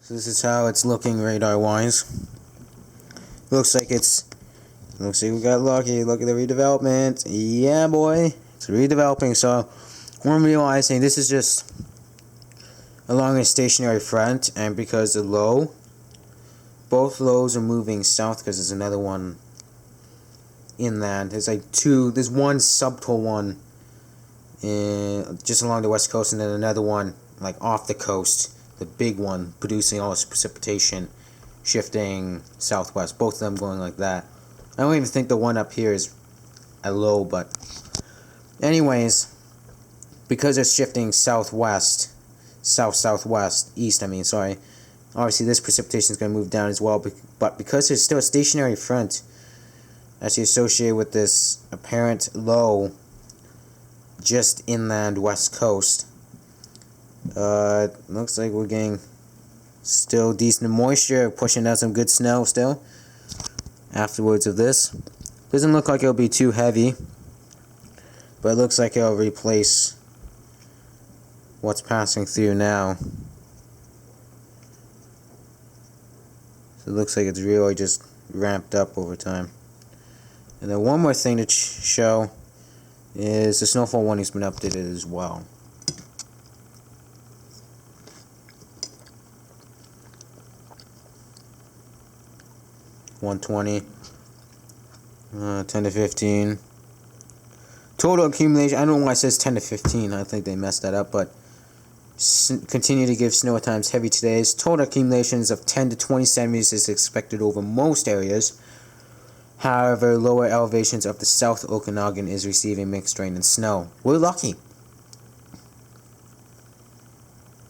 So this is how it's looking radar-wise. Looks like we got lucky. Look at the redevelopment. Yeah, boy. It's redeveloping, so I'm realizing this is just along a stationary front, and because the both lows are moving south because there's another one inland. There's one subtotal one just along the west coast, and then another one like off the coast, the big one producing all this precipitation, shifting southwest. Both of them going like that. I don't even think the one up here is a low, but anyways, because it's shifting southwest, east, sorry. Obviously, this precipitation is going to move down as well, but because there's still a stationary front actually associated with this apparent low just inland west coast, looks like we're getting still decent moisture, pushing out some good snow still afterwards of this. Doesn't look like it'll be too heavy, but it looks like it'll replace what's passing through now. So it looks like it's really just ramped up over time. And then one more thing to show is the snowfall warning's been updated as well. (120), 10 to 15. Total accumulation, I don't know why it says 10 to 15. I think they messed that up, but continue to give snow at times heavy today. Total accumulations of 10 to 20 centimeters is expected over most areas. However, lower elevations of the South Okanagan is receiving mixed rain and snow. We're lucky.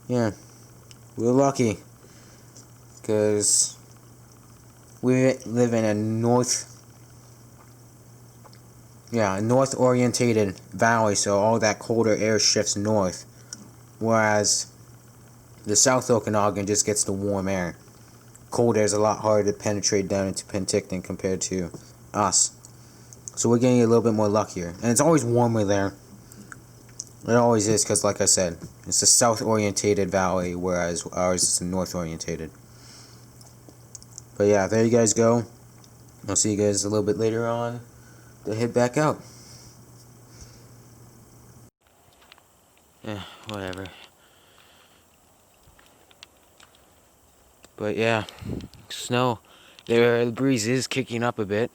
Yeah, we're lucky. Because we live in a north-orientated valley, so all that colder air shifts north. Whereas the South Okanagan just gets the warm air. Cold air is a lot harder to penetrate down into Penticton compared to us. So we're getting a little bit more luckier. And it's always warmer there. It always is, because like I said, it's a south-orientated valley, whereas ours is north-orientated. But yeah, there you guys go. I'll see you guys a little bit later on to head back out. Yeah, whatever. But yeah, snow. The breeze is kicking up a bit.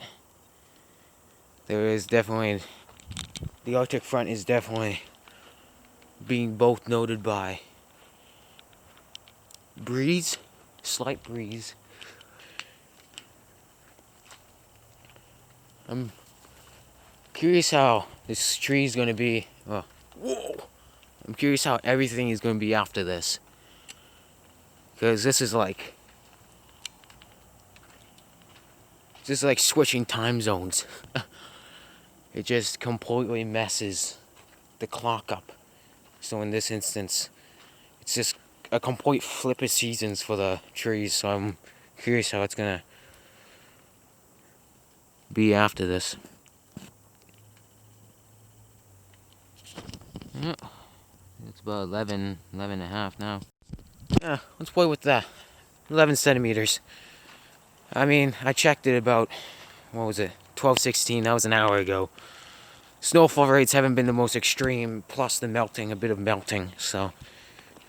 There is definitely, the Arctic front is definitely being both noted by breeze, slight breeze. I'm curious how this tree is going to be. Oh, whoa! I'm curious how everything is going to be after this. Because this is like switching time zones. It just completely messes the clock up. So in this instance, it's just a complete flip of seasons for the trees. So I'm curious how it's going to be after this. Yeah, it's about 11 and a half now. Yeah, let's play with that. 11 centimeters. I mean, I checked it about, 12:16, that was an hour ago. Snowfall rates haven't been the most extreme, plus the melting, a bit of melting, so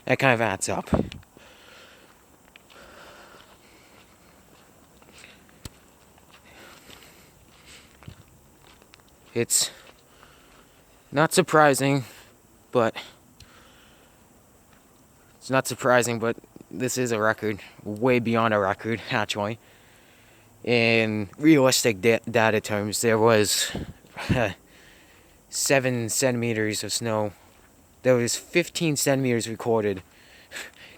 that kind of adds up. It's not surprising, but this is a record, way beyond a record, actually. In realistic data terms, there was 7 centimeters of snow. There was 15 centimeters recorded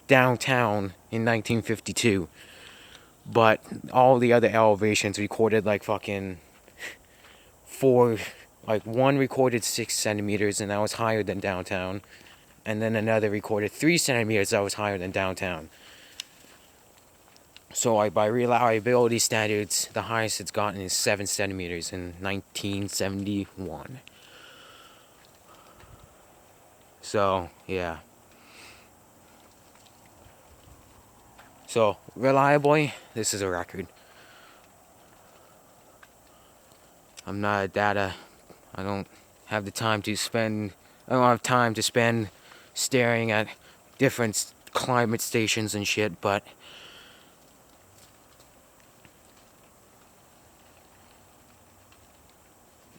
downtown in 1952. But all the other elevations recorded like fucking one recorded 6 centimeters, and that was higher than downtown. And then another recorded 3 centimeters, that was higher than downtown. So like by reliability standards, the highest it's gotten is 7 centimeters in 1971. So, yeah. So, reliably, this is a record. I'm not a data. I don't have the time to spend. I don't have time to spend staring at different climate stations and shit, but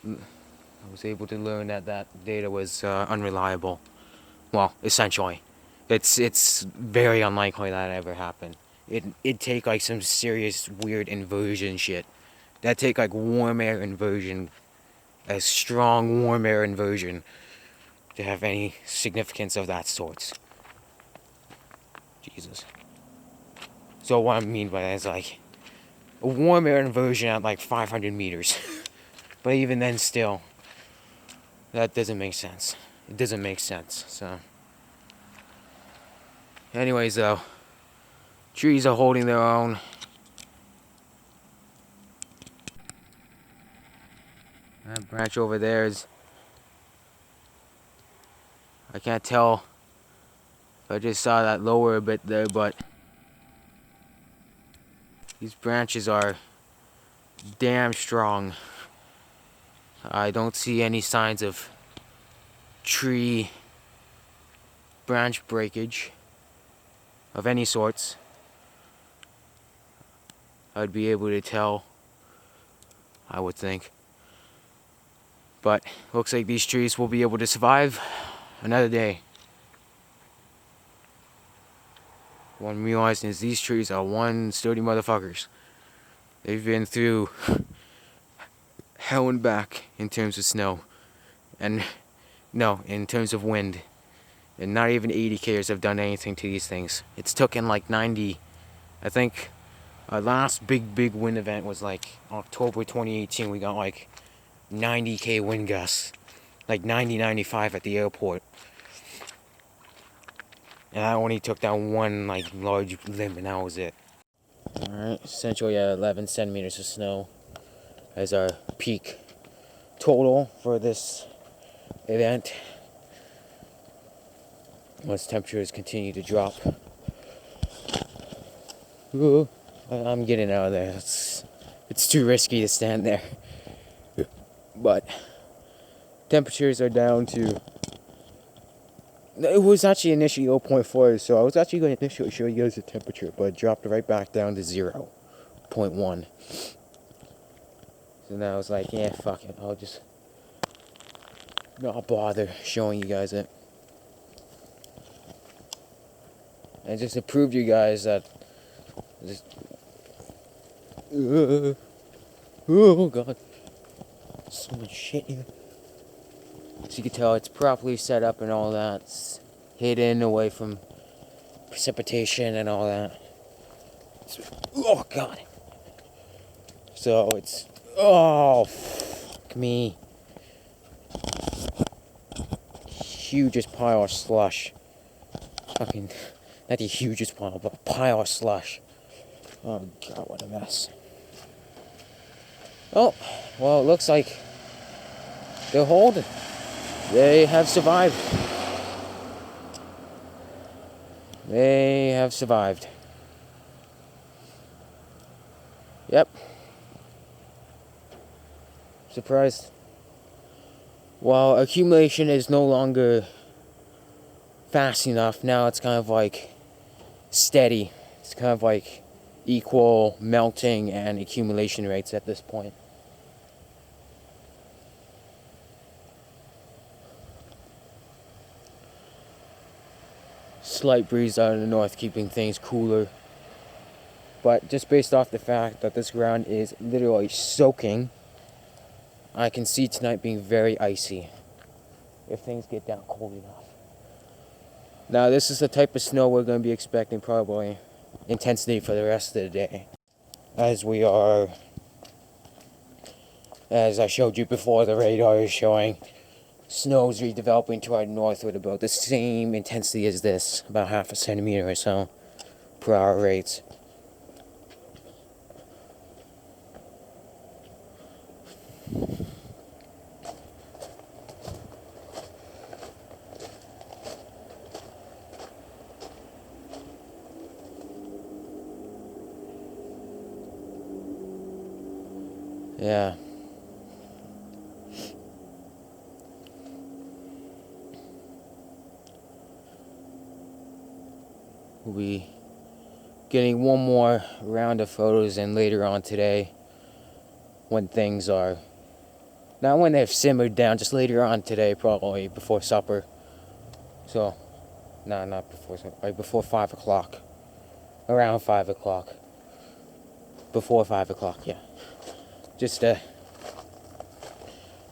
I was able to learn that that data was unreliable. Well, essentially, it's very unlikely that ever happened. It'd take like some serious weird inversion shit. That'd take like warm air inversion, a strong warm air inversion, to have any significance of that sort. Jesus. So what I mean by that is like a warm air inversion at like 500 meters. But even then, still, that doesn't make sense. It doesn't make sense. So, anyways, though, trees are holding their own. That branch over there is. I can't tell if I just saw that lower a bit there, but these branches are damn strong. I don't see any signs of tree branch breakage of any sorts. I'd be able to tell, I would think. But looks like these trees will be able to survive another day. What I'm realizing is these trees are one sturdy motherfuckers. They've been through hell and back in terms of snow. And no, in terms of wind. And not even 80 k's have done anything to these things. It's taken like 90. I think our last big wind event was like October 2018. We got like 90k wind gusts. Like 90, 95 at the airport. And I only took down one like large limb and that was it. Alright, essentially 11 centimeters of snow as our peak total for this event. Once temperatures continue to drop. Ooh, I'm getting out of there. It's too risky to stand there. But temperatures are down to. It was actually initially 0.4, so I was actually going to initially show you guys the temperature, but it dropped right back down to 0.1. So now I was like, yeah, fuck it. I'll just not bother showing you guys it. And just to prove to you guys that. Oh god. So much shit here. So you can tell it's properly set up and all that. It's hidden away from precipitation and all that. Oh god. So it's. Oh, fuck me. Hugest pile of slush. Fucking. Not the hugest pile, but a pile of slush. Oh god, what a mess. Oh, well, it looks like they're holding. They have survived. They have survived. Yep. Surprised. While accumulation is no longer fast enough, now it's kind of like steady. It's kind of like equal melting and accumulation rates at this point. Slight breeze out of the north, keeping things cooler. But just based off the fact that this ground is literally soaking, I can see tonight being very icy if things get down cold enough. Now this is the type of snow we're going to be expecting, probably intensity for the rest of the day. As I showed you before, the radar is showing snow's redeveloping to our north with about the same intensity as this, about half a centimeter or so per hour rates. Yeah. We'll be getting one more round of photos in later on today, when things are, not when they've simmered down, just later on today, probably before supper. So, no, not before supper, right before 5 o'clock. Around 5 o'clock. Before 5 o'clock, yeah. Just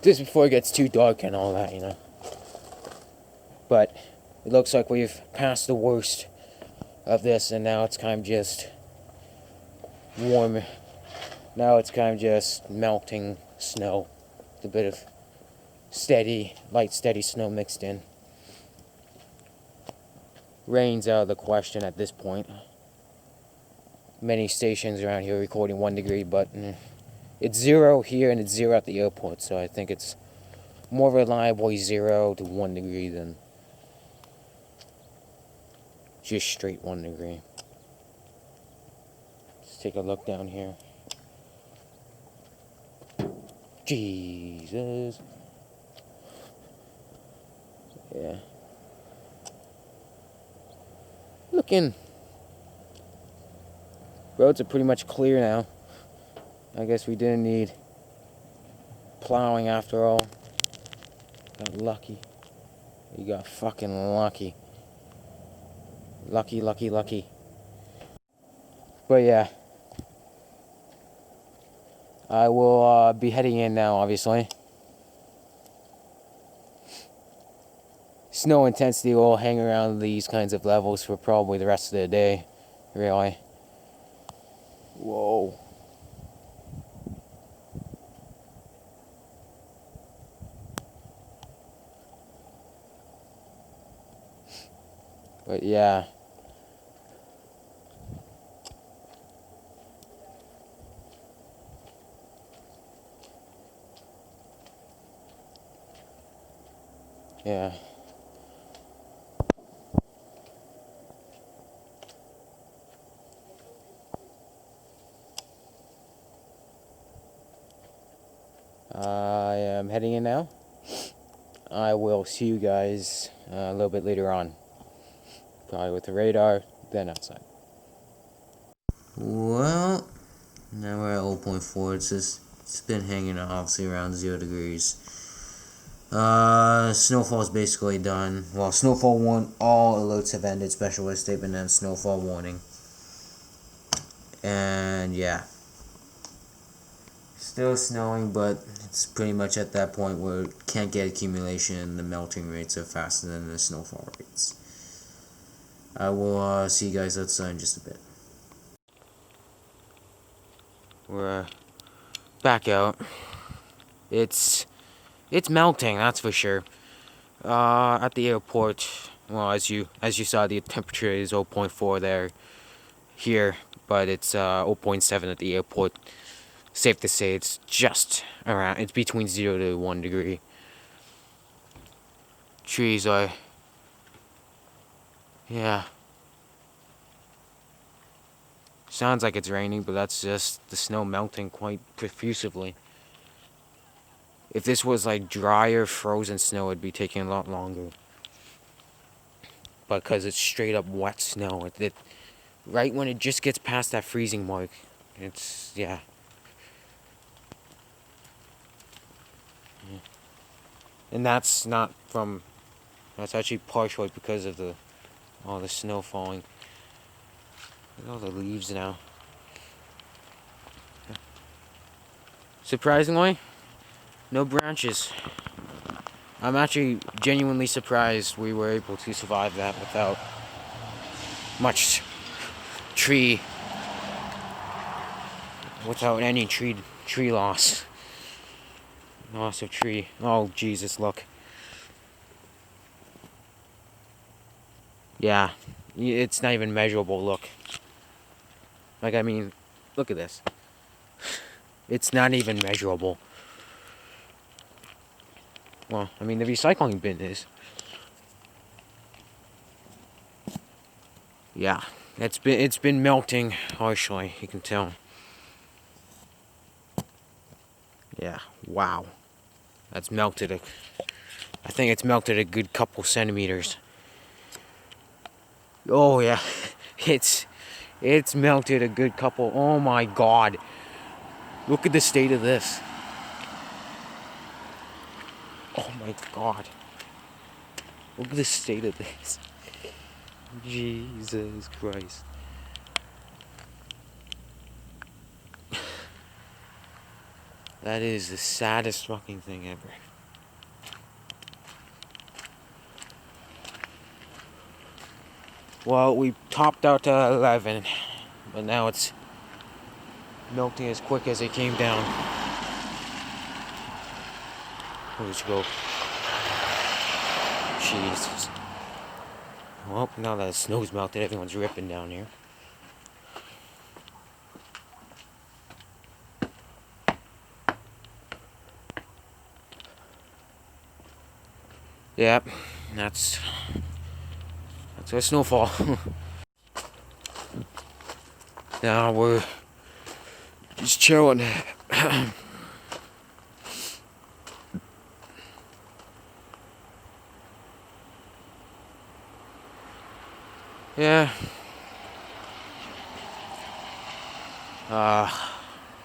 before it gets too dark and all that, you know. But it looks like we've passed the worst of this, and now it's kind of just warm. Now it's kind of just melting snow. With a bit of light steady snow mixed in. Rain's out of the question at this point. Many stations around here recording 1 degree, but it's 0 here and it's 0 at the airport, so I think it's more reliably 0 to 1 degree than just straight 1 degree. Let's take a look down here. Jesus. Yeah. Looking. Roads are pretty much clear now. I guess we didn't need plowing after all. Got lucky. You got fucking lucky. Lucky, lucky, lucky. But yeah. I will be heading in now, obviously. Snow intensity will hang around these kinds of levels for probably the rest of the day, really. Whoa. But yeah. Yeah. I am heading in now. I will see you guys a little bit later on. Probably with the radar, then outside. Well, now we're at 0.4. It's been hanging obviously around 0 degrees. Snowfall is basically done. Well, Snowfall 1, all alerts have ended. Special alert statement and snowfall warning. And yeah. Still snowing, but it's pretty much at that point where it can't get accumulation and the melting rates are faster than the snowfall rates. I will see you guys outside in just a bit. We're back out. It's melting, that's for sure. At the airport, well, as you saw, the temperature is 0.4 there, here, but it's 0.7 at the airport. Safe to say it's just around, it's between 0 to 1 degree. Trees are, yeah. Sounds like it's raining, but that's just the snow melting quite profusively. If this was like drier, frozen snow, it'd be taking a lot longer. But because it's straight up wet snow, right when it just gets past that freezing mark, it's, yeah. And that's not from, that's actually partially because of all the snow falling. Look at all the leaves now. Surprisingly, no branches. I'm actually genuinely surprised we were able to survive that without much tree, without any tree loss. Loss of tree. Oh, Jesus, look. Yeah, it's not even measurable, look. Like, I mean, look at this. It's not even measurable. Well, I mean, the recycling bin is. Yeah, it's been melting harshly, you can tell. Yeah, wow. That's melted. I think it's melted a good couple centimeters. Oh yeah, it's melted a good couple. Oh my god. Look at the state of this. Oh my god. Look at the state of this. Jesus Christ. That is the saddest fucking thing ever. Well, we topped out to 11, but now it's melting as quick as it came down. Let's go. Jesus. Well, now that the snow's melted, everyone's ripping down here. Yep, that's our snowfall. Now we're just chilling. Yeah.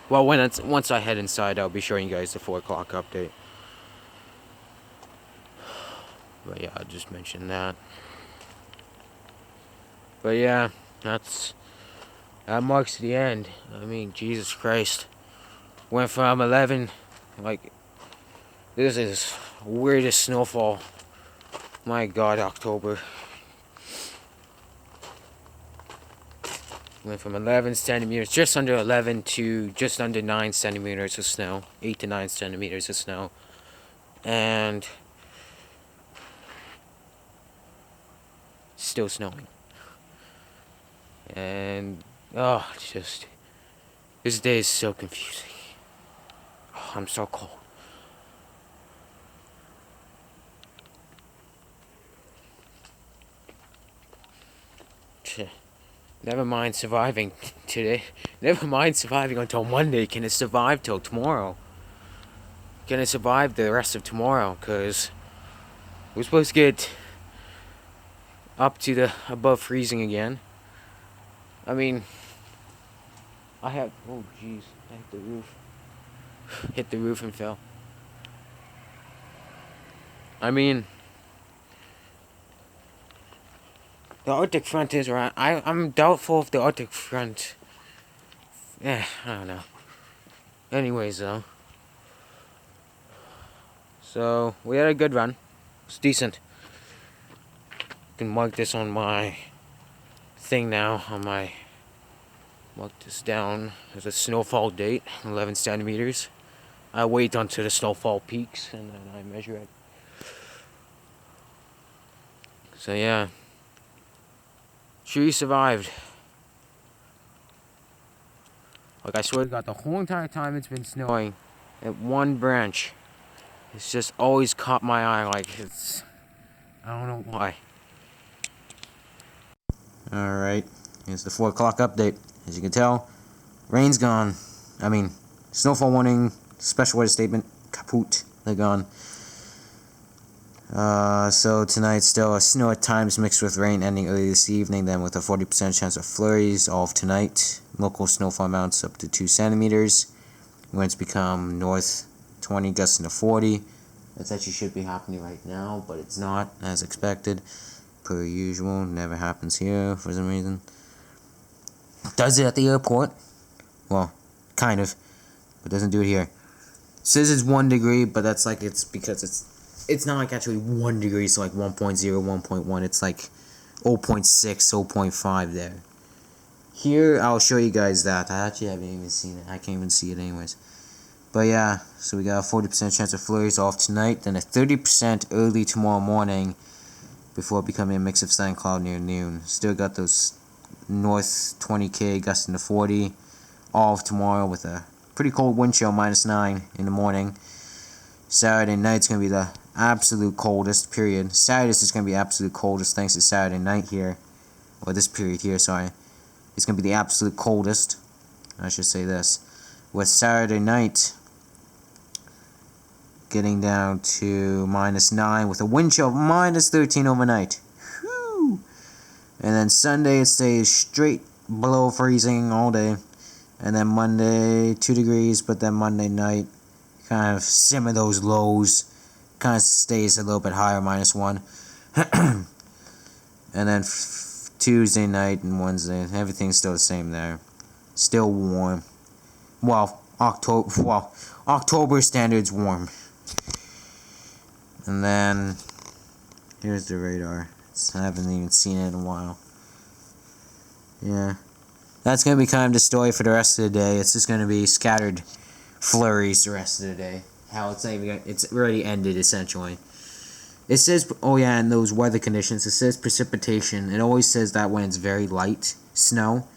Well, once I head inside, I'll be showing you guys the 4 o'clock update. But yeah, I'll just mention that. But yeah, that marks the end. I mean, Jesus Christ. Went from 11, like, this is weirdest snowfall. My God, October. Went from 11 centimeters, just under 11, to just under 9 centimeters of snow. 8 to 9 centimeters of snow. And still snowing. And, oh, it's just, this day is so confusing. Oh, I'm so cold. Never mind surviving today. Never mind surviving until Monday. Can it survive till tomorrow? Can it survive the rest of tomorrow? Because we're supposed to get up to the above freezing again. I mean, oh jeez, I hit the roof. Hit the roof and fell. I mean, the Arctic front is right. I'm doubtful if the Arctic front. I don't know. Anyways, though. So, we had a good run. It's decent. I can mark this on my thing now. Mark this down as a snowfall date, 11 centimeters. I wait until the snowfall peaks and then I measure it. So, yeah. Tree survived. Like, I swear to God, the whole entire time it's been snowing, at one branch, it's just always caught my eye. Like, I don't know why. Alright, here's the 4 o'clock update. As you can tell, rain's gone. I mean, snowfall warning, special weather statement, kaput, they're gone. So tonight still snow at times mixed with rain ending early this evening, then with a 40% chance of flurries all of tonight. Local snowfall amounts up to 2 centimeters. Winds become north 20 gusts into 40. That actually should be happening right now, but it's not, as expected. Per usual, never happens here for some reason. Does it at the airport? Well, kind of, but doesn't do it here. Says it's 1 degree, but that's like it's because it's not like actually 1 degree, so like 1.0, 1.1. It's like 0.6, 0.5 there. Here, I'll show you guys that. I actually haven't even seen it. I can't even see it anyways. But yeah, so we got a 40% chance of flurries off tonight, then a 30% early tomorrow morning before becoming a mix of sun and cloud near noon. Still got those north 20k gusts into 40 all of tomorrow with a pretty cold wind chill, -9 in the morning. Saturday night's going to be the absolute coldest, period. Saturday is going to be absolute coldest thanks to Saturday night here. Or this period here, sorry. It's going to be the absolute coldest. I should say this. With Saturday night, getting down to -9 with a wind chill of -13 overnight. Whew. And then Sunday it stays straight below freezing all day. And then Monday 2 degrees, but then Monday night kind of simmer those lows. Kind of stays a little bit higher, -1. And then Tuesday night and Wednesday, everything's still the same there. Still warm. Well, October standards warm. And then here's the radar. I haven't even seen it in a while. Yeah. That's going to be kind of the story for the rest of the day. It's just going to be scattered flurries the rest of the day. How it's not even, it's already ended essentially. It says, oh yeah, in those weather conditions, it says precipitation. It always says that when it's very light snow.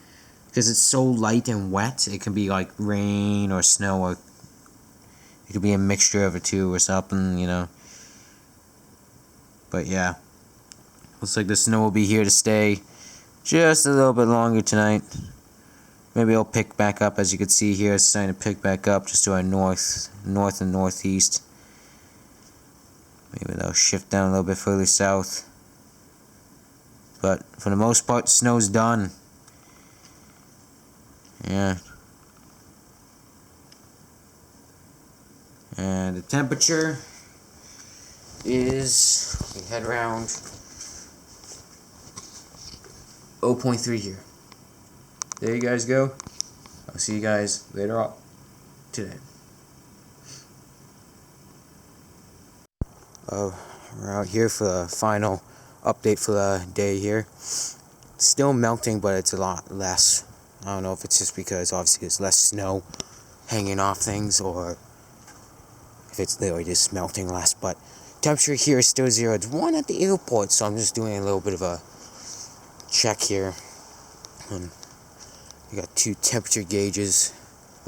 Because it's so light and wet, it can be like rain or snow, or it could be a mixture of the two or something, you know. But yeah, looks like the snow will be here to stay just a little bit longer tonight. Maybe it'll pick back up, as you can see here. It's starting to pick back up just to our north and northeast. Maybe they'll shift down a little bit further south. But for the most part, the snow's done. Yeah. And the temperature is, we head around 0.3 here. There you guys go. I'll see you guys later on today. We're out here for the final update for the day here. Still melting, but it's a lot less. I don't know if it's just because obviously there's less snow hanging off things, or if it's literally just melting less. But temperature here is still 0. It's 1 at the airport, so I'm just doing a little bit of a check here. I got 2 temperature gauges,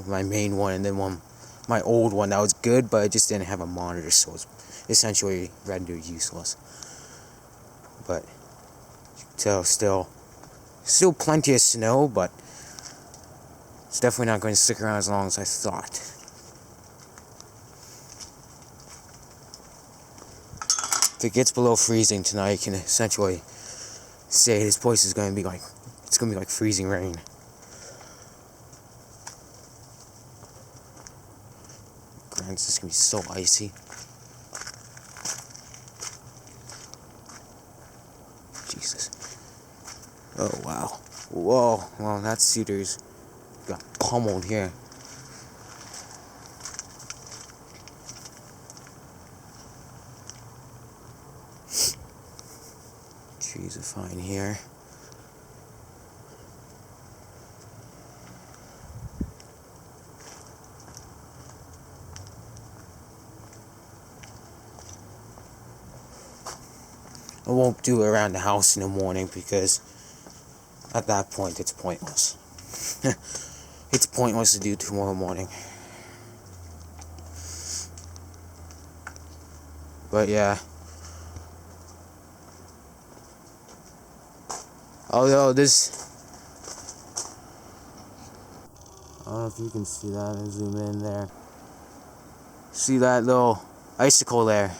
my main one and then my old one that was good, but I just didn't have a monitor, so it's essentially rendered useless. But you can tell still plenty of snow, but it's definitely not going to stick around as long as I thought. If it gets below freezing tonight, you can essentially say this place is going to be like, it's going to be like freezing rain. Ground's just going to be so icy. Jesus. Oh, wow. Whoa. Well, that Cedar's got pummeled here. Trees are fine here. I won't do it around the house in the morning because at that point it's pointless. It's pointless to do tomorrow morning. But yeah. Although this, I don't know if you can see that. I'll zoom in there. See that little icicle there?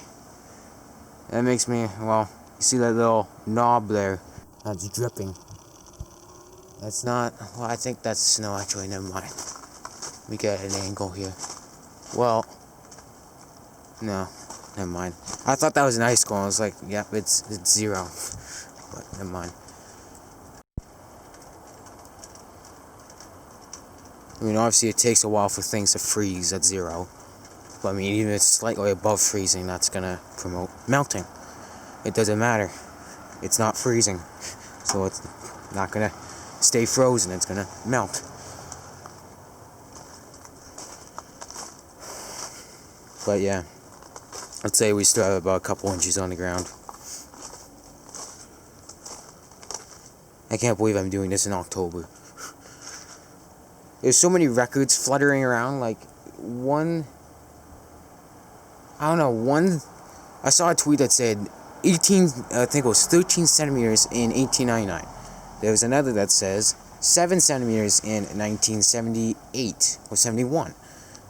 That makes me, well, you see that little knob there? That's dripping. That's not, well, I think that's snow actually, never mind. Let me get an angle here. Well, no, never mind. I thought that was an icicle. I was like, yep, it's 0. But never mind. I mean, obviously it takes a while for things to freeze at 0. But I mean, even if it's slightly above freezing, that's gonna promote melting. It doesn't matter. It's not freezing. So it's not gonna stay frozen, it's gonna melt. But yeah, I'd say we still have about a couple inches on the ground. I can't believe I'm doing this in October. There's so many records fluttering around, like I saw a tweet that said 13 centimeters in 1899. There was another that says 7 centimeters in 1978 or 71.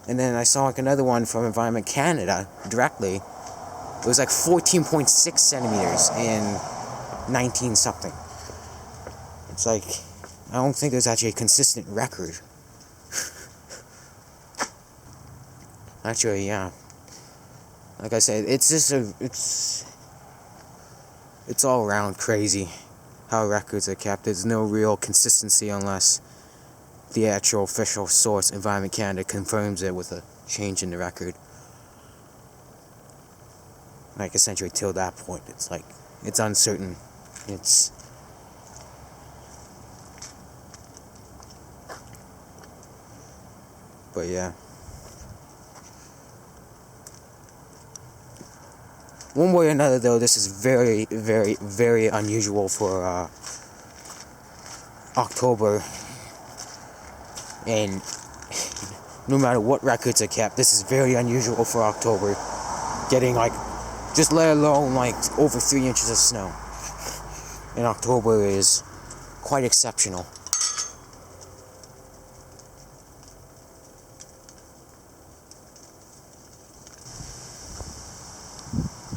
And then I saw like another one from Environment Canada directly. It was like 14.6 centimeters in 19 something. It's like, I don't think there's actually a consistent record. Actually, yeah. Like I said, it's just it's all around crazy how records are kept. There's no real consistency unless the actual official source, Environment Canada, confirms it with a change in the record. Like, essentially, till that point, it's like, it's uncertain. But yeah. One way or another, though, this is very, very, very unusual for October. And no matter what records are kept, this is very unusual for October. Getting, like, just let alone, like, over 3 inches of snow in October is quite exceptional.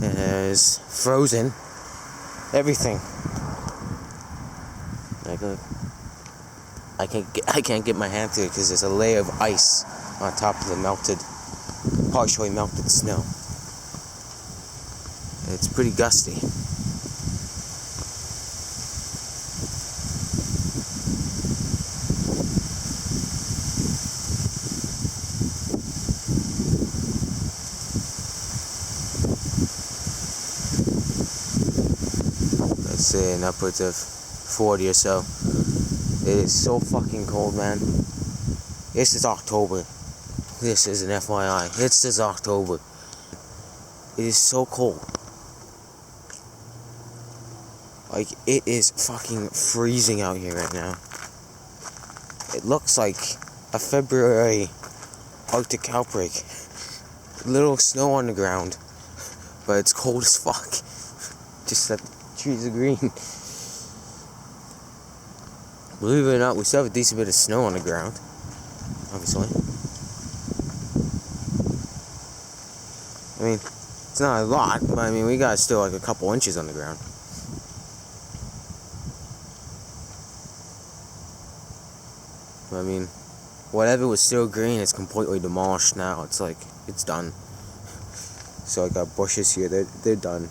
It is frozen. Everything. I can't get my hand through it because there's a layer of ice on top of the partially melted snow. It's pretty gusty. Let's say an upwards of 40 or so. It is so fucking cold, man. This is October. This is an FYI. It's just October. It is so cold. Like, it is fucking freezing out here right now. It looks like a February Arctic outbreak. Little snow on the ground, but it's cold as fuck. Just that the trees are green. Believe it or not, we still have a decent bit of snow on the ground, obviously. I mean, it's not a lot, but I mean, we got still like a couple inches on the ground. But I mean, whatever was still green is completely demolished now. It's like, it's done. So I got bushes here, they're done.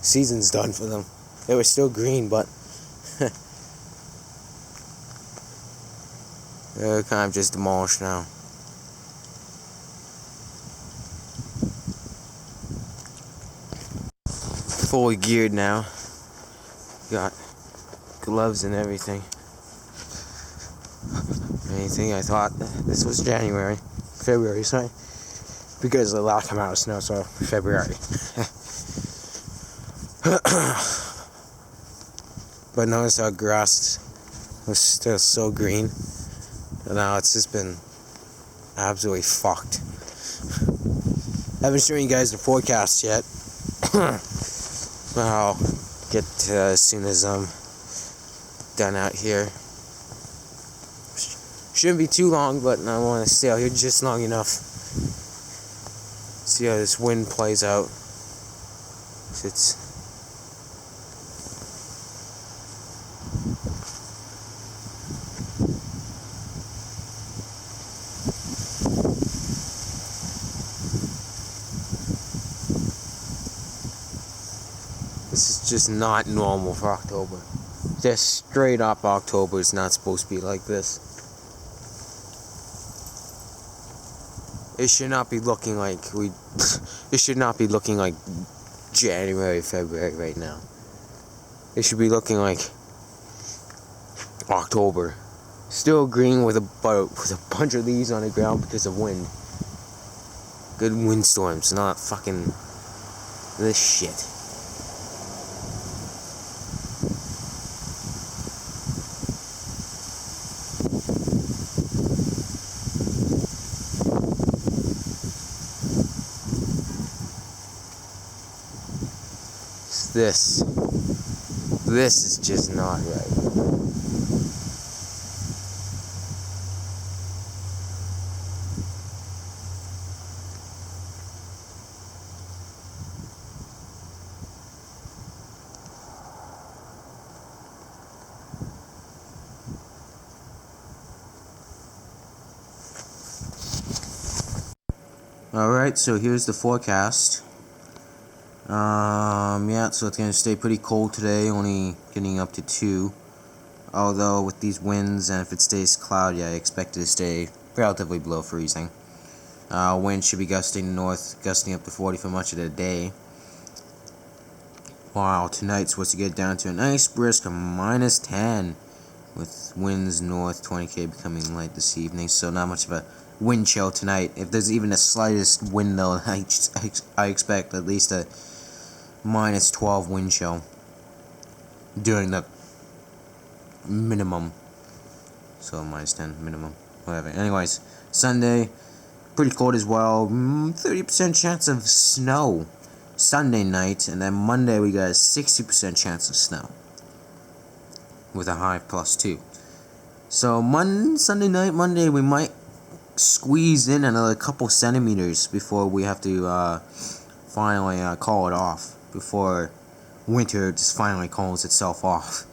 Season's done for them. They were still green, but they're kind of just demolished now. Fully geared now. Got gloves and everything. I thought this was February, sorry. Because of the last amount of snow, so February. But notice how grass was still so green. And now it's just been absolutely fucked. I haven't shown you guys the forecast yet. But I'll get to as soon as I'm done out here. Shouldn't be too long, but I want to stay out here just long enough. See how this wind plays out. This is just not normal for October. Just straight up October is not supposed to be like this. It should not be looking like it should not be looking like January, February right now. It should be looking like October. Still green with a bunch of leaves on the ground because of wind. Good windstorms, not fucking this shit. This is just not right. Alright, so here's the forecast. Yeah, so it's gonna stay pretty cold today, only getting up to 2. Although with these winds and if it stays cloudy, I expect it to stay relatively below freezing. Wind should be gusting north, gusting up to 40 for much of the day. While tonight's supposed to get down to a nice brisk minus 10, with winds north 20k becoming light this evening. So not much of a wind chill tonight. If there's even the slightest wind though, I expect at least a minus 12 wind chill during the minimum. So minus 10 minimum, whatever. Anyways, Sunday, pretty cold as well. 30% chance of snow Sunday night, and then Monday we got a 60% chance of snow with a high +2. So Sunday night, Monday, we might squeeze in another couple centimeters before we have to finally call it off, before winter just finally calls itself off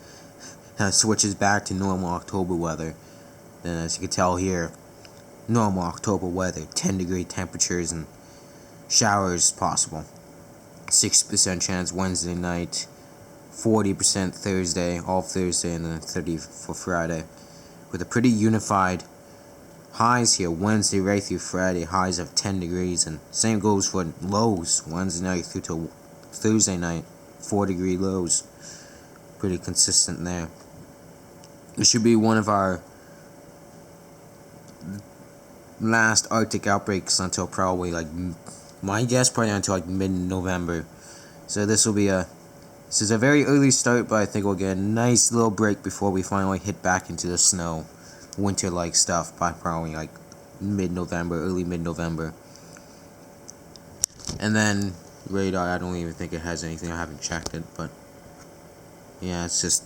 and switches back to normal October weather. Then as you can tell here, normal October weather, 10-degree temperatures and showers possible. 60% chance Wednesday night, 40% Thursday, all Thursday, and then 30 for Friday. With a pretty unified highs here, Wednesday right through Friday, highs of 10 degrees, and same goes for lows, Wednesday night through to Thursday night, 4-degree lows. Pretty consistent there. It should be one of our last Arctic outbreaks until probably my guess probably until mid-November. So this is a very early start, but I think we'll get a nice little break before we finally hit back into the snow, winter-like stuff by probably mid-November, early mid-November. And then radar, I don't even think it has anything. I haven't checked it, but yeah, it's just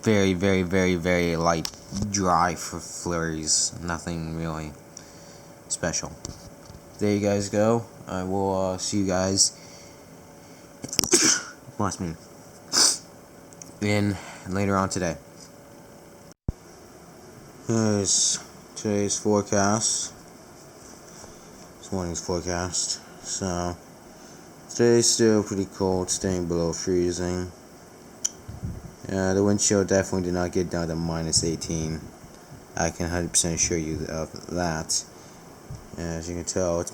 very, very, very, very light, dry for flurries. Nothing really special. There you guys go. I will see you guys bless me in later on today. Here's today's forecast. This morning's forecast. So today's still pretty cold, staying below freezing. The wind chill definitely did not get down to minus 18. I can 100% assure you of that. As you can tell, it's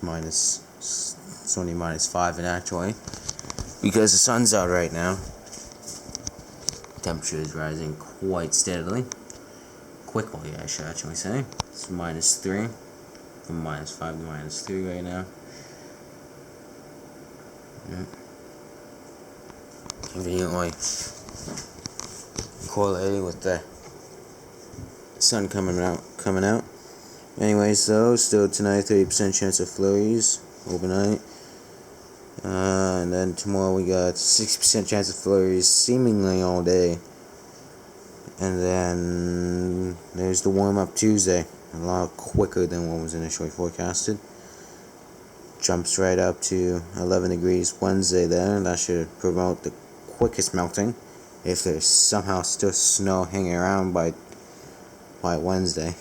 only minus 5 actually, because the sun's out right now. Temperature is rising quite steadily, quickly I should actually say. It's minus 3, from minus 5 to minus 3 right now. Conveniently correlating with the sun coming out. Anyways, though, still tonight 30% chance of flurries overnight. And then tomorrow we got 60% chance of flurries seemingly all day. And then there's the warm-up Tuesday, a lot quicker than what was initially forecasted. Jumps right up to 11 degrees Wednesday there, and that should promote the quickest melting, if there's somehow still snow hanging around by Wednesday.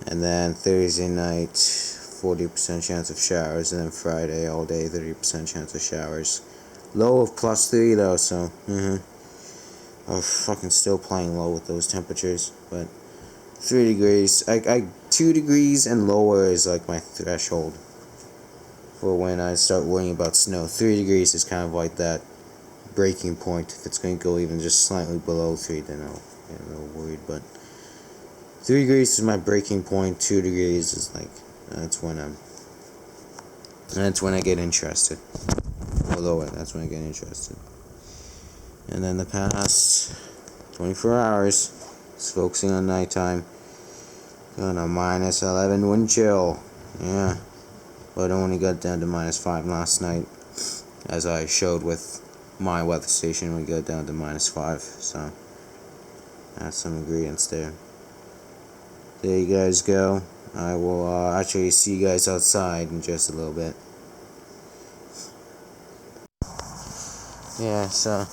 And then Thursday night, 40% chance of showers, and then Friday all day, 30% chance of showers. Low of +3 though, so I'm fucking still playing low with those temperatures, but 3 degrees, 2 degrees and lower is like my threshold for when I start worrying about snow. 3 degrees is kind of like that breaking point. If it's going to go even just slightly below 3, then I'll get a little worried, but 3 degrees is my breaking point. 2 degrees is that's when I get interested. Or lower, that's when I get interested. And then the past 24 hours is focusing on nighttime. On a minus 11 wind chill. Yeah. But it only got down to minus 5 last night. As I showed with my weather station, we got down to minus 5. So that's some ingredients there. There you guys go. I will actually see you guys outside in just a little bit. Yeah, so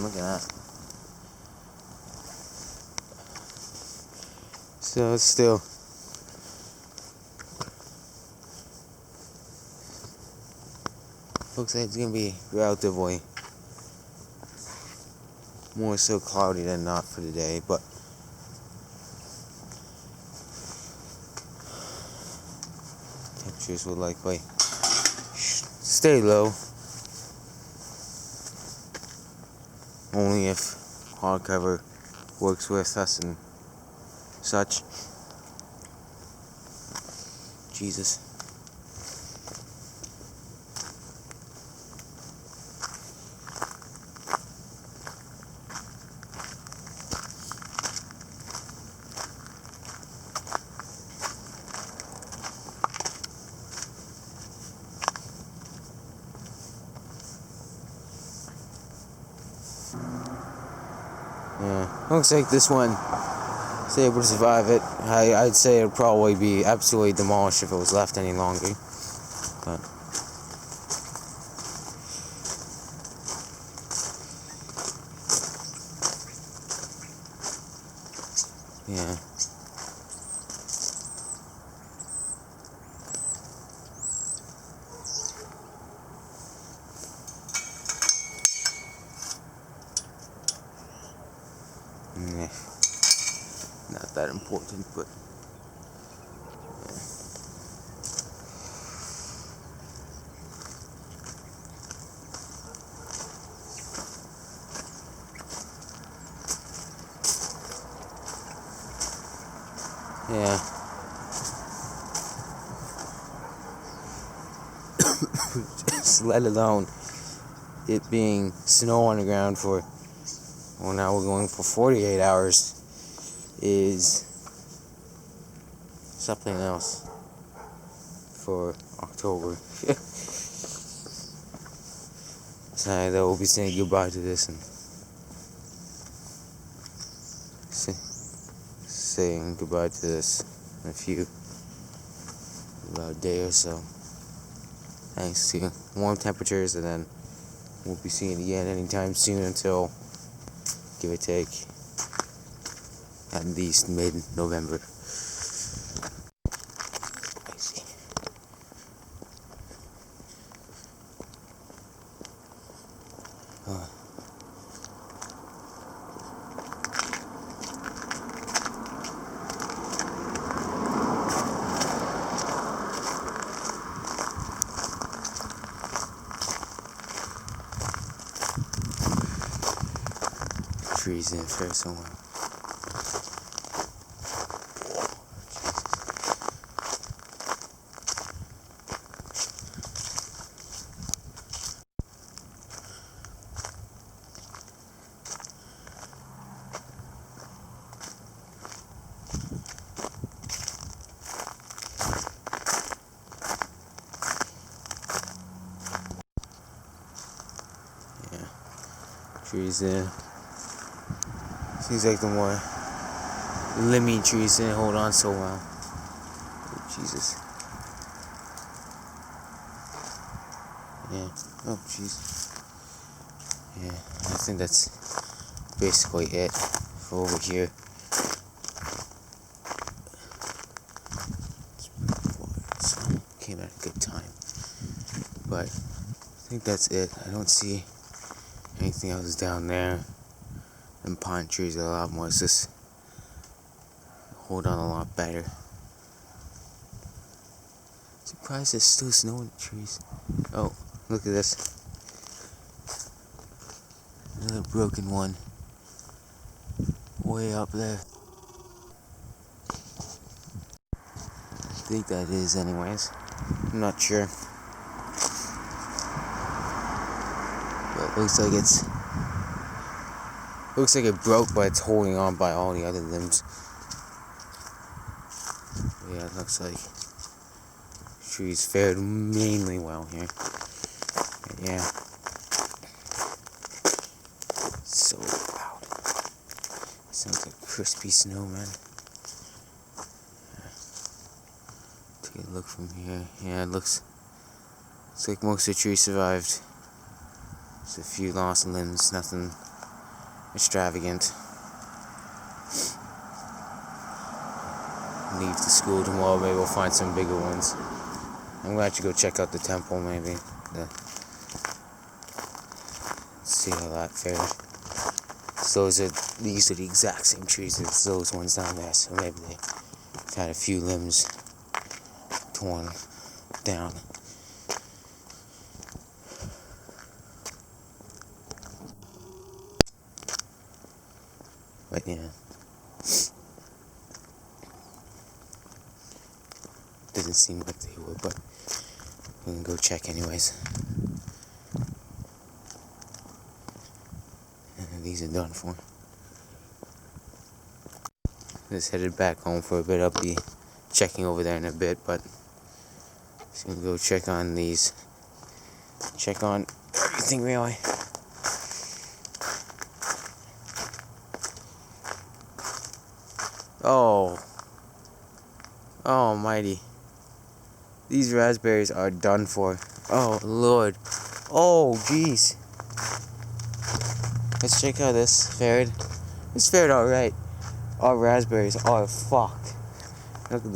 look at that. So it's still looks like it's gonna be relatively more so cloudy than not for the day, but temperatures will likely stay low. Only if hardcover works with us and such. Jesus. Yeah, looks like this one is able to survive it. I'd say it would probably be absolutely demolished if it was left any longer. But yeah. Not that important, but yeah. Just let alone it being snow on the ground for, well, now we're going for 48 hours is something else for October. So that we'll be saying goodbye to this and saying goodbye to this in about a day or so. Thanks to warm temperatures, and then we'll be seeing it again anytime soon until, give or take, at least mid-November. Trees in there somewhere. Yeah, trees there. Seems like the more limby trees didn't hold on so well. Oh, Jesus. Yeah. Oh, jeez. Yeah, I think that's basically it for over here. So, came at a good time. But I think that's it. I don't see anything else down there. And pine trees are a lot more, it's just hold on a lot better. Surprised there's still snow in the trees. Oh, look at this. Another broken one. Way up there. I think that is anyways. I'm not sure. But it looks like it broke, but it's holding on by all the other limbs. Yeah, it looks like trees fared mainly well here. But yeah. So loud. Sounds like crispy snow, man. Take a look from here. Yeah, it looks like most of the trees survived. Just a few lost limbs, nothing extravagant. Leave the school tomorrow, maybe we'll find some bigger ones. I'm gonna have to go check out the temple, maybe. see how that fared. So these are the exact same trees as those ones down there, so maybe they've had a few limbs torn down. But yeah, doesn't seem like they would, but we can go check anyways. And these are done for. Just headed back home for a bit. I'll be checking over there in a bit, but just gonna go check on these. Check on everything really. Oh almighty. These raspberries are done for. Oh lord. Oh jeez. Let's check how this fared. This fared alright. Our raspberries are fucked. Look at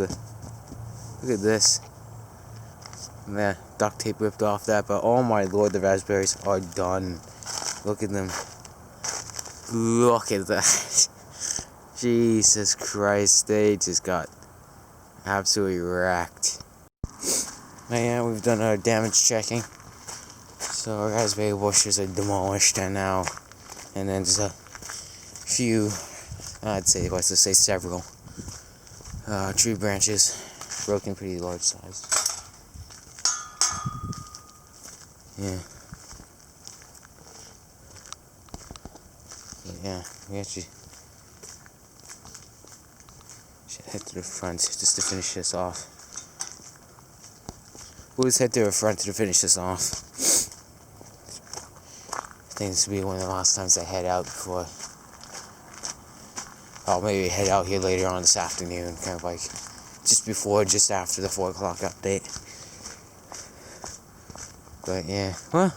this. Yeah, duct tape ripped off that, but oh my lord, the raspberries are done. Look at them. Look at that. Jesus Christ, they just got absolutely wrecked. But yeah, we've done our damage checking. So our raspberry bushes are demolished and now, and then there's a few, I'd say, let's just say several, tree branches broken pretty large size. Yeah. But yeah, we actually should head to the front just to finish this off. We'll just head to the front to finish this off. I think this will be one of the last times I head out before. I'll maybe head out here later on this afternoon, kind of like just before, just after the 4 o'clock update. But yeah, well,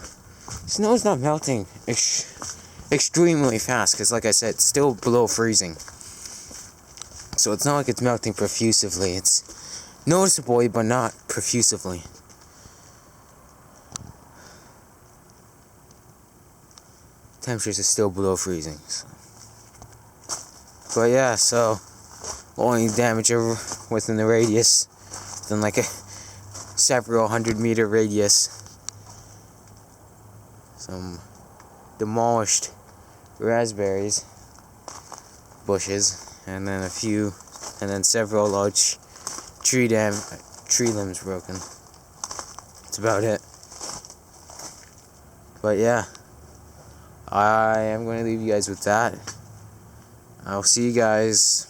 snow's not melting extremely fast, because like I said, it's still below freezing. So it's not like it's melting profusively. It's noticeably, but not profusively. Temperatures are still below freezing. So. But yeah, so only damage within the radius, within like a several 100-meter radius. Some demolished raspberries bushes, and then several large tree limbs broken. That's about it. But yeah, I am going to leave you guys with that. I'll see you guys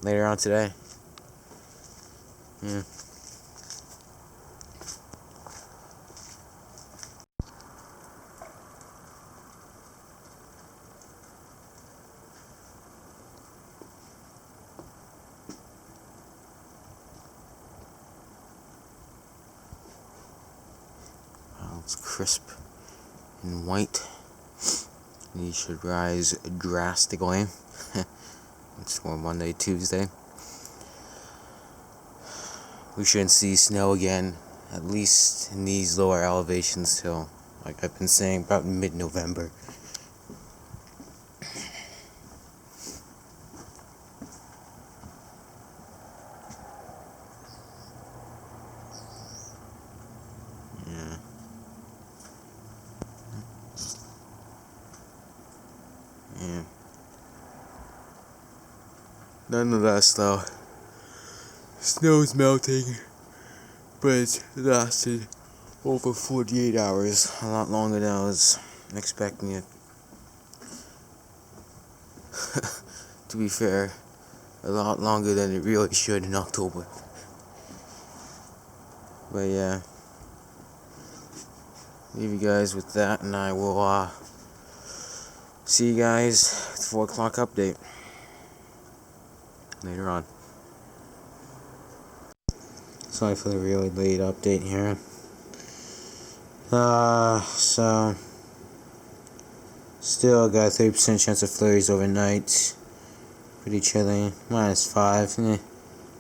later on today. Yeah. Well, it's crisp and white. These should rise drastically. It's for Monday, Tuesday. We shouldn't see snow again, at least in these lower elevations, till, like I've been saying, about mid-November. Yeah. Yeah. Nonetheless, though, snow's melting, but it's lasted over 48 hours, a lot longer than I was expecting it. To be fair, a lot longer than it really should in October. But yeah, leave you guys with that, and I will see you guys at the 4 o'clock update later on. Sorry for the really late update here. So still got a 30% chance of flurries overnight. Pretty chilly. -5.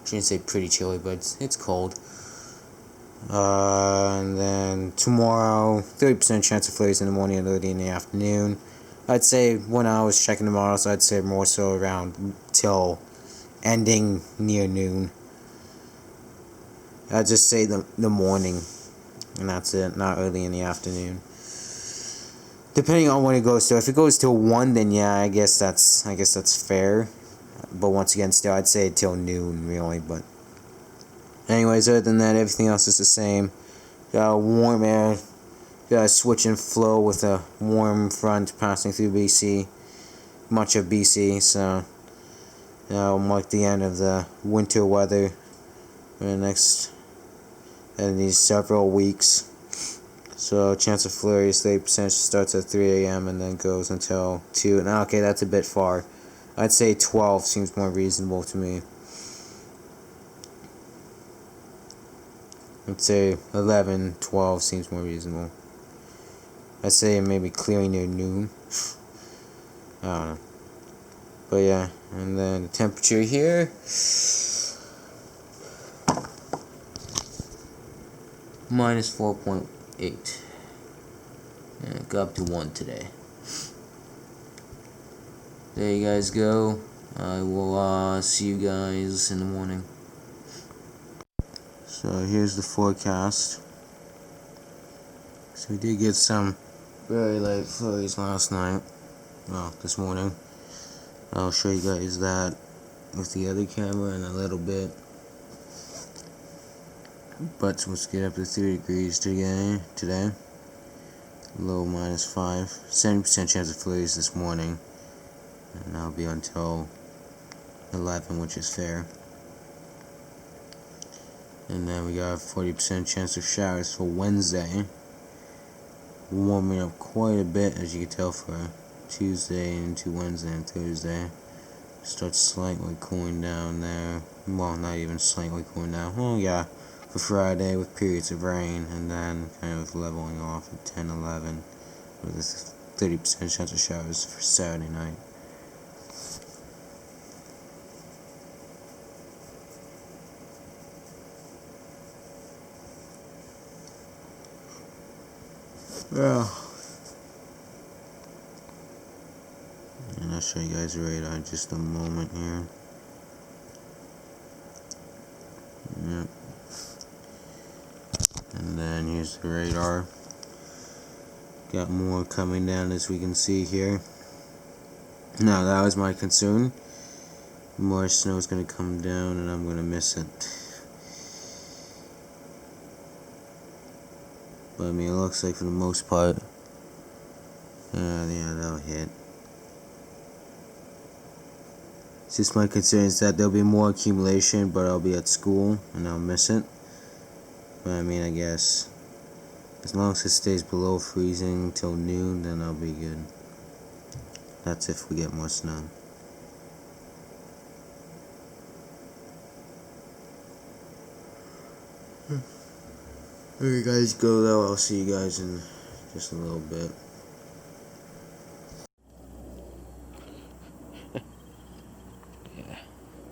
Shouldn't say pretty chilly, but it's cold. And then tomorrow, 30% chance of flurries in the morning and early in the afternoon. I'd say when I was checking the models, I'd say more so around till ending near noon. I'd just say the morning, and that's it, not early in the afternoon. Depending on when it goes to. If it goes till 1, then yeah, I guess that's fair. But once again, still, I'd say till noon, really. But anyways, other than that, everything else is the same. Got warm air, got a switch in flow with a warm front passing through BC, much of BC. So that'll mark the end of the winter weather for the next in these several weeks. So chance of flurries, 30% starts at 3 a.m. and then goes until 2. Now, okay, that's a bit far. I'd say 12 seems more reasonable to me. I'd say 11, 12 seems more reasonable. I'd say maybe clearing near noon. I don't know. But yeah, and then the temperature here. Minus 4.8. Yeah, got up to 1 today. There you guys go. I will see you guys in the morning. So here's the forecast. So we did get some very light flurries last night. Well, this morning. I'll show you guys that with the other camera in a little bit. But let's get up to 3 degrees today. Low minus 5. 70% chance of flurries this morning. And that'll be until 11, which is fair. And then we got a 40% chance of showers for Wednesday. Warming up quite a bit, as you can tell, for Tuesday into Wednesday and Thursday. Starts slightly cooling down there. Well, not even slightly cooling down. Well, yeah. For Friday with periods of rain, and then kind of leveling off at 10, 11 with a 30% chance of showers for Saturday night. Yeah. And I'll show you guys the radar in just a moment here. Yep. And then here's the radar. Got more coming down, as we can see here. Now that was my concern. More snow is going to come down and I'm going to miss it. But I mean, it looks like for the most part, yeah, that'll hit. It's just my concern is that there'll be more accumulation, but I'll be at school and I'll miss it. But I mean, I guess as long as it stays below freezing till noon, then I'll be good. That's if we get more snow. There you guys go, though. I'll see you guys in just a little bit. Yeah,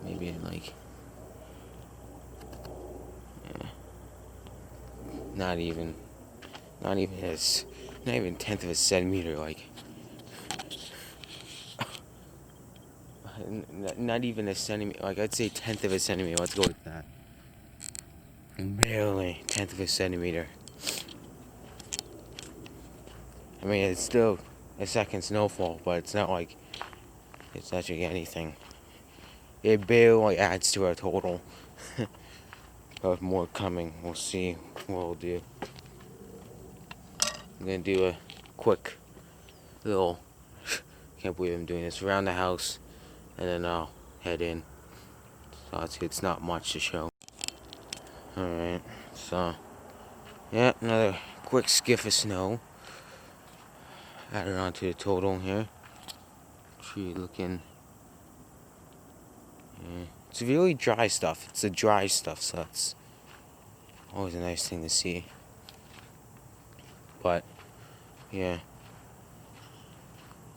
maybe like, yeah, not even not even 1/10 of a centimeter, like, not even a centimeter, like, I'd say 1/10 of a centimeter, let's go with that. Barely 1/10 of a centimeter. I mean, it's still a second snowfall, but it's not like it's touching anything. It barely adds to our total. Of more coming. We'll see what we'll do. I'm gonna do a quick little, can't believe I'm doing this, around the house, and then I'll head in. So it's not much to show. Alright, so yeah, another quick skiff of snow added on to the total here. Tree looking, yeah. It's really dry stuff. It's the dry stuff, so that's always a nice thing to see. But yeah,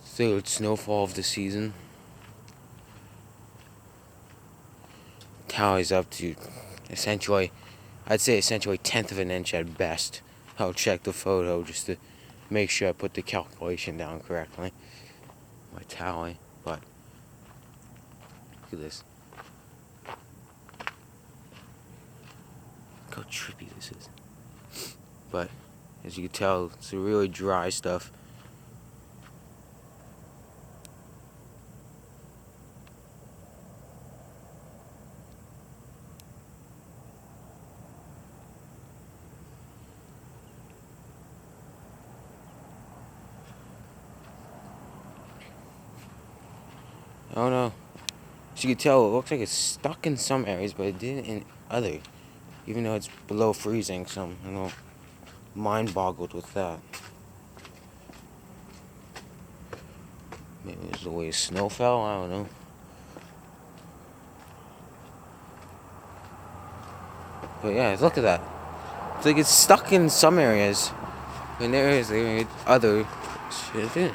third snowfall of the season. Tallies up to essentially, I'd say essentially 1/10 of an inch at best I'll check the photo just to make sure I put the calculation down correctly. My tally, but look at this. Look how trippy this is. But as you can tell, it's a really dry stuff. I don't know. As you can tell, it looks like it's stuck in some areas, but it didn't in other. Even though it's below freezing, so I'm a little mind boggled with that. Maybe it's the way Snowfall, I don't know. But yeah, look at that. It's like it's stuck in some areas. And there is other shit in it.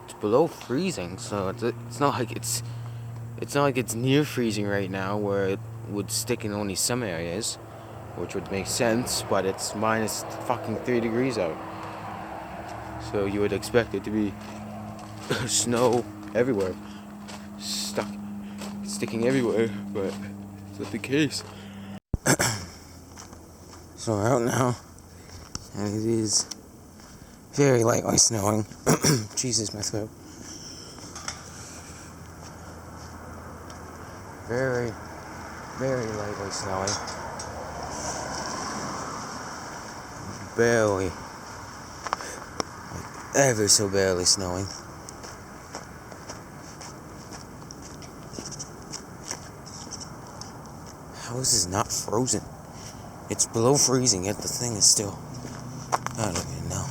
It's below freezing, so it's not like it's near freezing right now where it would stick in only some areas, which would make sense, but it's minus fucking 3 degrees out. So you would expect it to be snow everywhere. Sticking everywhere, but it's not the case. So we're out now, and it is very lightly snowing. Jesus, my throat. Very, very lightly snowing. Barely, like ever so barely snowing. How is this not frozen? It's below freezing, yet the thing is still... I don't even know.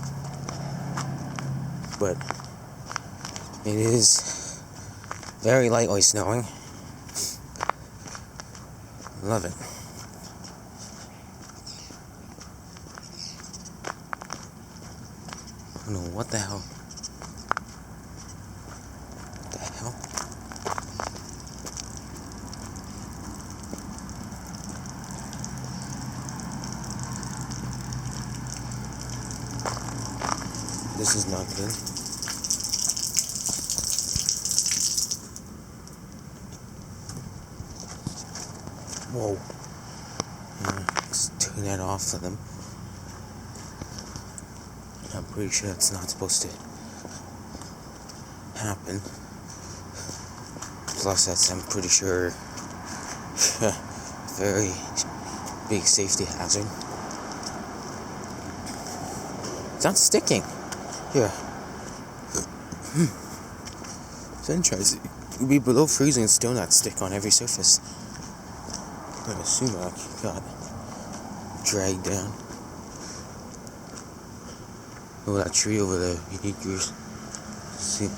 But it is very lightly snowing. Love it. I don't know what the hell. What the hell? This is not good. Whoa. Let's turn that off for them. I'm pretty sure it's not supposed to happen. Plus, that's, I'm pretty sure, very big safety hazard. It's not sticking. Here. Then tries it would be below freezing and still not stick on every surface. I'd assume I got dragged down. Oh, that tree over there. You need yours. See.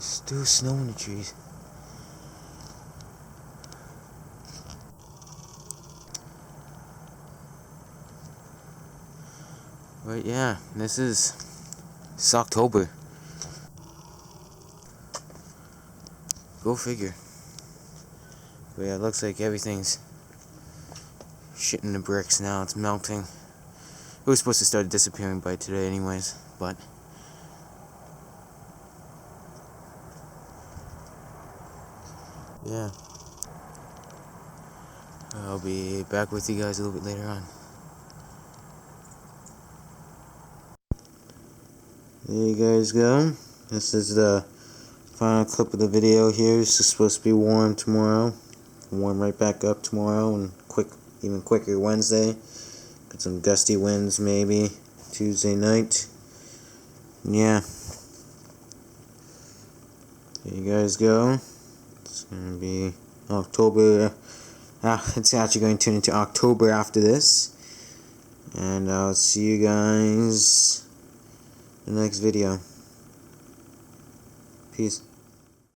Still snow in the trees. But yeah, it's October. Go figure. But yeah, it looks like everything's shitting the bricks now. It's melting. It was supposed to start disappearing by today anyways, but yeah. I'll be back with you guys a little bit later on. There you guys go. This is the final clip of the video here. It's supposed to be warm tomorrow. Warm right back up tomorrow, and even quicker Wednesday. Got some gusty winds maybe Tuesday night. Yeah. There you guys go. It's gonna be October. It's actually going to turn into October after this. And I'll see you guys in the next video. Peace.